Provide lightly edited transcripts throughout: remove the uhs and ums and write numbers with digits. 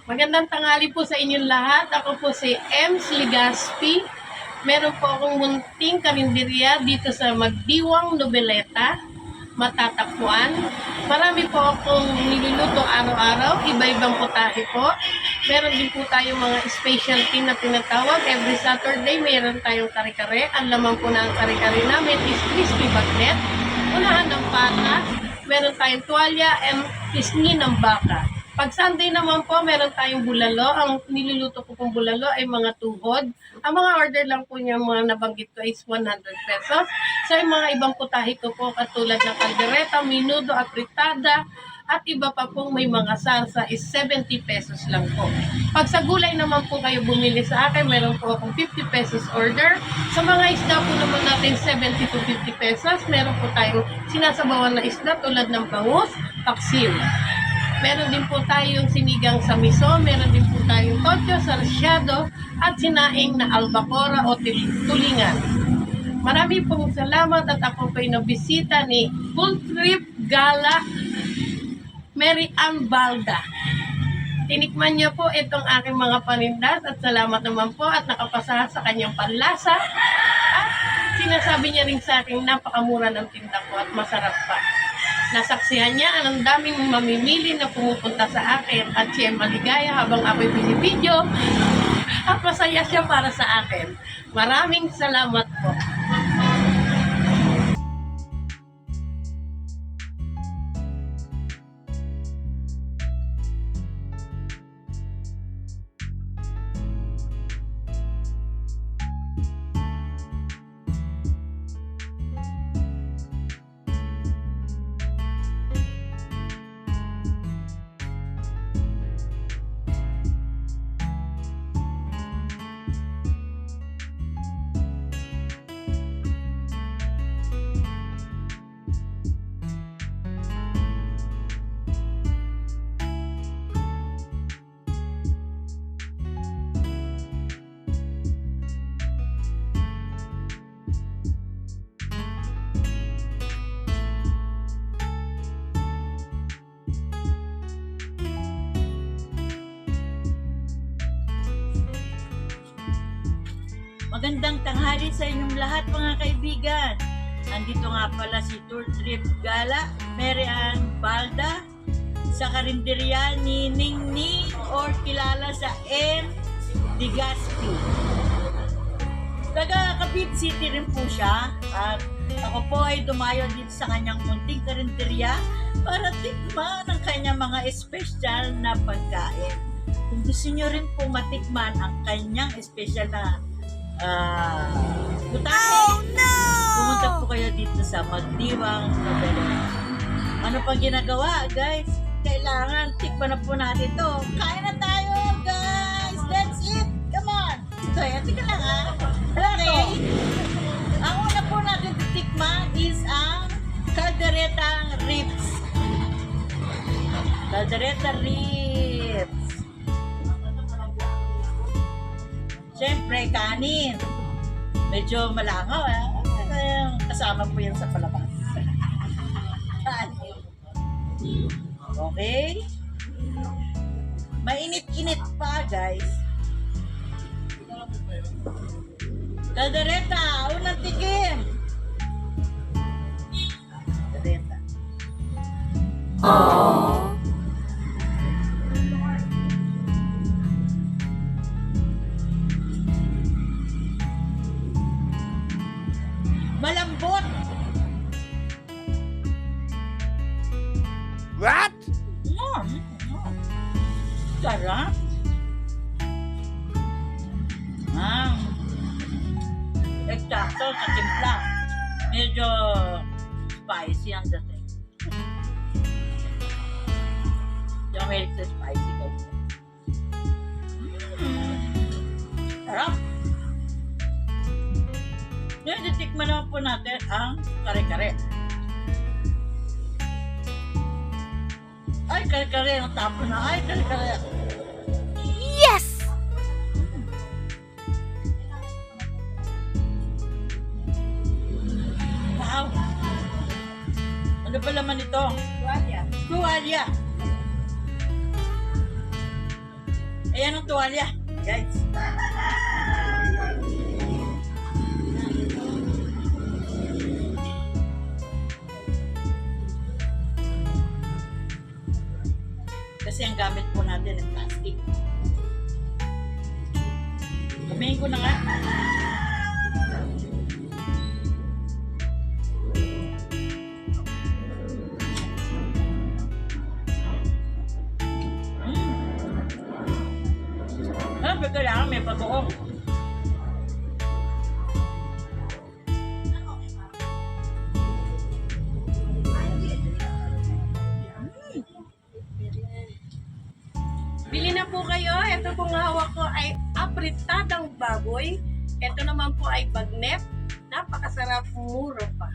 Magandang tanghali po sa inyong lahat. Ako po si Ems Ligaspi. Meron po akong munting karinderya dito sa Magdiwang, Noveleta, Matatappuan. Marami po akong niluluto araw-araw, iba-ibang putahe po. Meron din po tayong mga specialty na tinatawag. Every Saturday, meron tayong kare-kare. Ang laman po ng kare-kare namin is crispy bagnet, unahan ng patas, meron tayong tuwalya, and pisngi ng baka. Pag Sunday naman po, meron tayong bulalo. Ang niluluto ko pong bulalo ay mga tuhod. Ang mga order lang po niya, mga nabanggit ko is 100 pesos. So, yung mga ibang putahe ko po, katulad ng kaldereta, minudo, apritada, at iba pa pong may mga salsa is 70 pesos lang po. Pag sa gulay naman po kayo bumili sa akin, meron po akong 50 pesos order. Sa mga isda po naman natin 70 to 50 pesos. Meron po tayong sinasabawan na isda tulad ng bangus, paksiw. Meron din po tayong sinigang sa miso, meron din po tayong tocho, sarsyado, at sinaing na albacora o tulingan. Marami pong salamat at ako po'y nabisita ni Full Trip Gala Mary Ann Balda. Tinikman niyo po itong aking mga panindas at salamat naman po at nakapasa sa kanyang panlasa. At sinasabi niya rin sa akin napakamura ng tinda ko at masarap pa. Nasaksihan niya ang daming mamimili na pumupunta sa akin at siya maligaya habang ako'y binibidyo at masaya siya para sa akin. Maraming salamat po. Magandang tanghali sa inyong lahat mga kaibigan. Andito nga pala si Tour Trip Gala, Mary Ann Balda, sa karinderya ni Ningning or kilala sa M. Ligaspi. Taga Cavite City rin po siya at ako po ay dumayo dito sa kanyang munting karinderya para tikman ang kanyang mga espesyal na pagkain. Kung gusto nyo rin po matikman ang kanyang espesyal na putahe. Oh, no! Pumunta po kayo dito sa Magdiwang, Noveleta. Ano pang ginagawa, guys? Kailangan tikman na po natin to. Kain na tayo, guys! That's it! Come on! So, yan, tika lang ha. Okay. Ang una po natin titikman is ang kalderetang ribs. Kaldereta ribs. Siyempre, kanin. Medyo malangaw, kasama po yan sa palabas. Kanin. Okay? Mainit-init pa, guys. Kaldereta, unang tikim. Kaldereta. Aww. Malambot. What? Sarap. Eksakto sa timpla. Medyo spicy ang dating. Yung medyo spicy ko. Sarap. Ngayon, titikman naman po natin ang kare-kare. Ay, kare-kare. Ang tapo na. Ay, kare-kare. Yes! Wow! Ano ba laman ito? Tuwalya. Tuwalya. Ayan ang tuwalya, guys. Kasi ang gamit po natin ay plastic. Kumain ko na nga. Pero kailangan may pag-uong. Bili na po kayo. Ito pong hawak ko ay apritadang baboy. Ito naman po ay bagnet. Napakasarap, mura pa.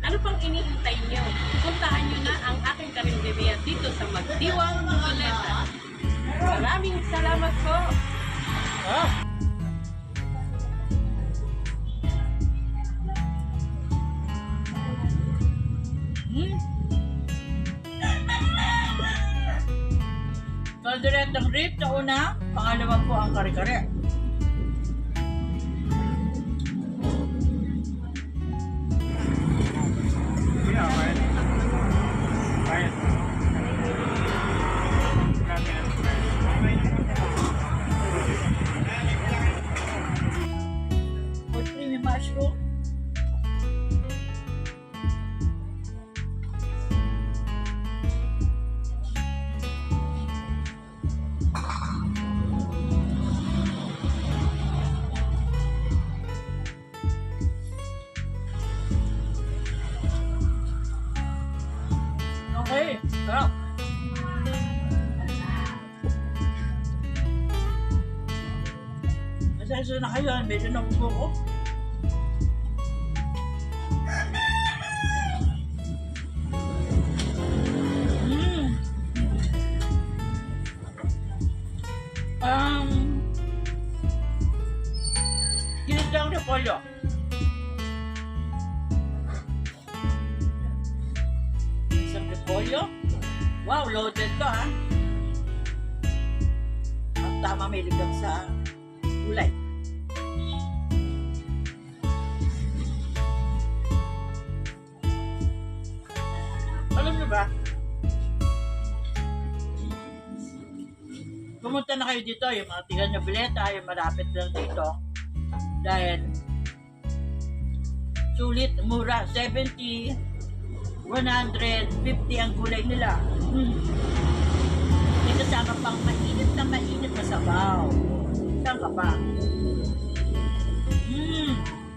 Ano pang iniintay nyo? Puntahan nyo na ang aking karinderya dito sa Magdiwang, Noveleta. Maraming salamat po. Ah. Kalderetang rib na una, pangalawa po ang kare-kare. With creamy mushroom. Okay, sarap. Masaya na kayo, medyo nakupo ko. Ginisang repolyo. Isang repolyo. Wow, loaded to ha. Ang tama may ligam sa gulay. Alam niyo ba? Pumunta na kayo dito, yung mga tiga Noveleta, yung malapit lang dito. Dahil sulit, mura, 70, 150 ang gulay nila. May kasama pang mainit na sabaw. Saan ka pa?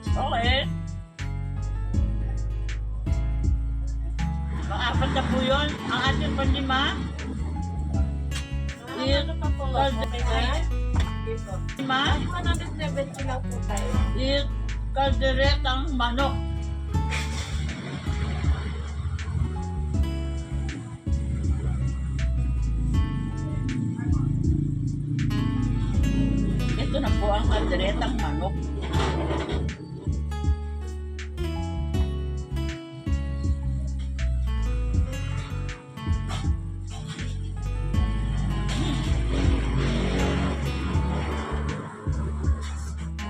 Okay. Pang-apat na po yun. Ang ating panlima is lima 170 lang po tayo. is kalderetang manok. Ito na po ang kalderetang manok.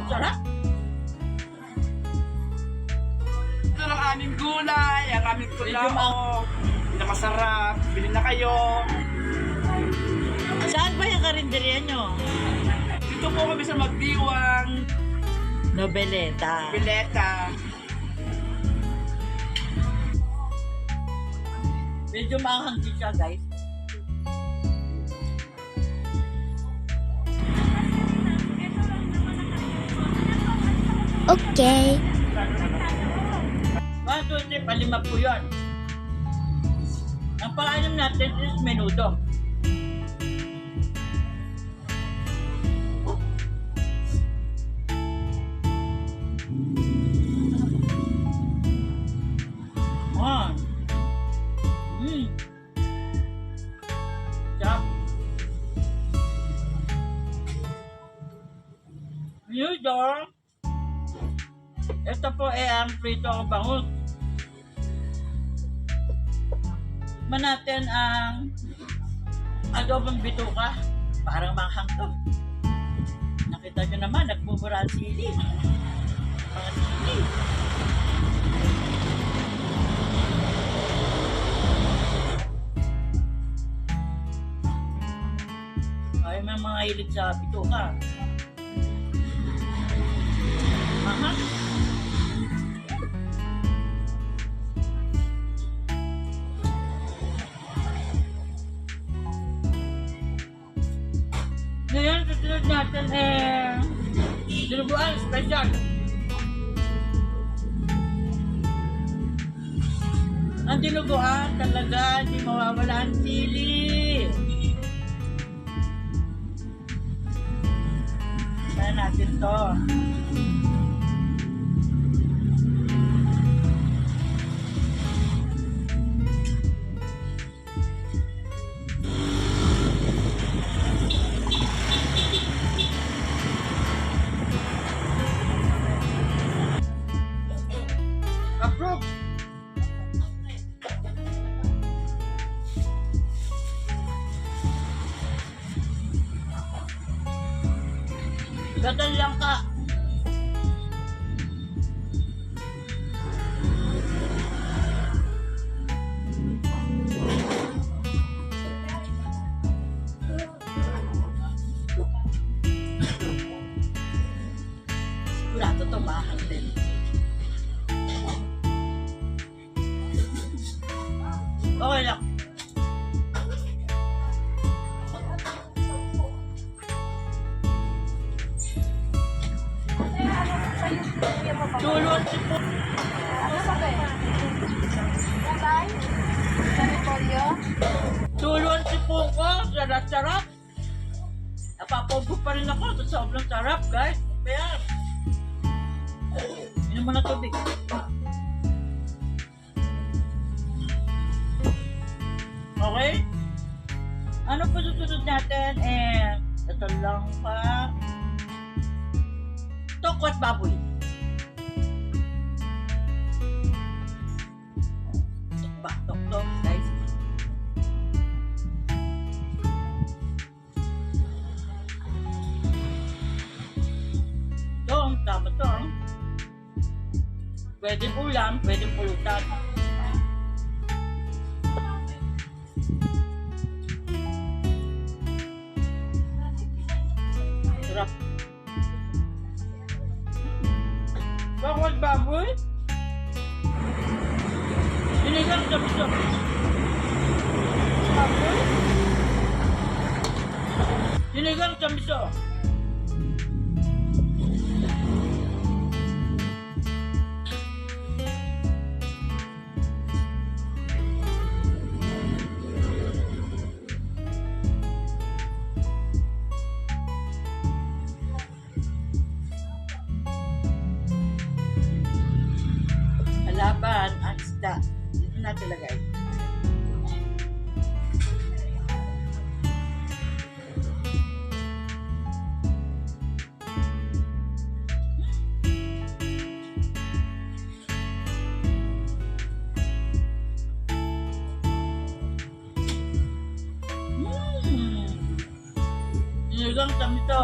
Sarap. Ito ang aming gulay, ang aming Medyo kulao. Hindi na masarap. Bili na kayo. Saan ba yung karinderya nyo? Dito po kami sa Magdiwang, Noveleta. Bileta. Medyo maanghang din siya, guys. Okay. 1, 2, 3, palima po yun. Ang pang-anim natin is menudo. Sarap. Menudo. Ito po ay ang prito o bangus. Tikman natin ang adobong bituka. parang manghang to. Nakita nyo naman, nagmumura ang sili. Mga sili. Ay, may mga hilig sa bituka. Aha. Ngayon, susunod natin dinuguan special. Ang dinuguan talaga, hindi mawawala ang sili. Kaya natin to. Approve! Gagal lang ka. Sigurado to mahal din. Okay lang. Tulon si po. Tulon si po ko. Sarap-sarap. Napapogo pa rin ako. Sobrang sarap, guys. Kaya, inom mo na tubig. Okay? Ano po susunod natin? Ito lang pa. Tokwat baboy. Tok, guys. Ito, tama to. Pwedeng ulam, pwedeng pulutan. Sarap. Tokwat baboy. Sinigang sa piso. Baboy. Sinigang sa piso. Laban ang isda. Dito natin lagay. Sinigang sa mito.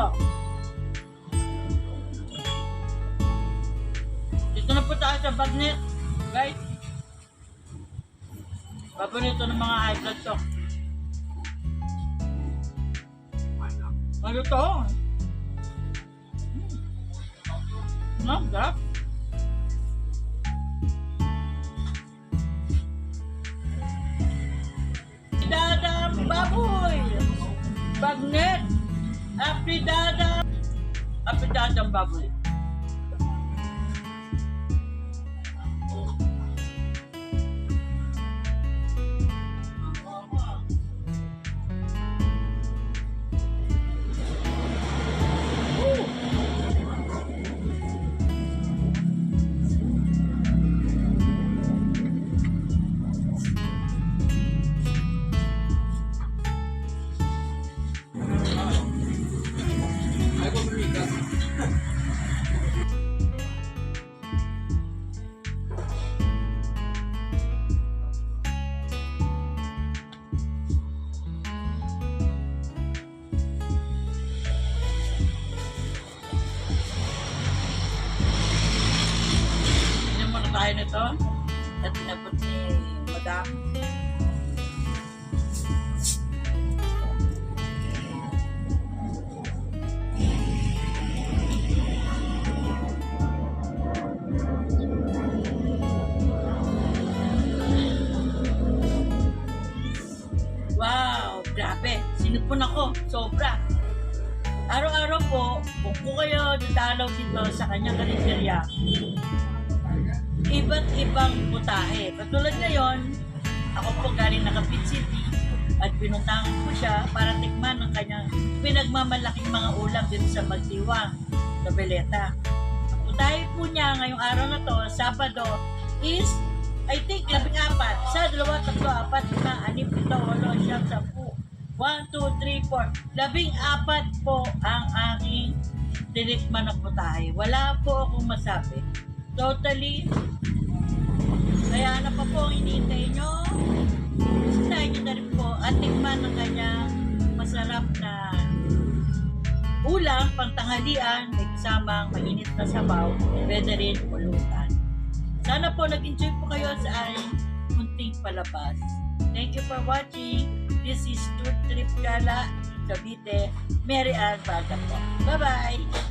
Dito na po tayo sa bagnet. Guys, paborito ng mga high blood to. Ano to? Sarap. Pridadang baboy. Bagnet. Pridadang baboy. to at tinapot ni Madam. Wow, grabe. Sinipon ako. Sobra. Araw-araw po, kung po kayo dadalaw dito sa kanyang karinderya, iba't ibang putahe. Katulad ngayon, ako po galing na Kapit City at pinuntahan ko siya para tikman ang kanyang pinagmamalaking mga ulam dito sa Magdiwang, Noveleta. Ang putahe po niya ngayong araw na to, Sabado, is I think 14. 1, 2, 3, 4, 5, 6, 7, 8, 9, 10. 1, 2, 3, 4. 14 po ang aking tinikman na putahe. Wala po akong masabi. Totally. Kaya ano pa po ang hinihintay nyo? Bisitahin nyo na rin po at tikman ng kanyang masarap na ulam, pangtanghalian, may kasamang mainit na sabaw, pwede rin pulutan. Sana po nag-enjoy po kayo sa aking munting palabas. Thank you for watching. This is Tour Trip Gala, Cavite, Mary Ann Baga po. Bye-bye!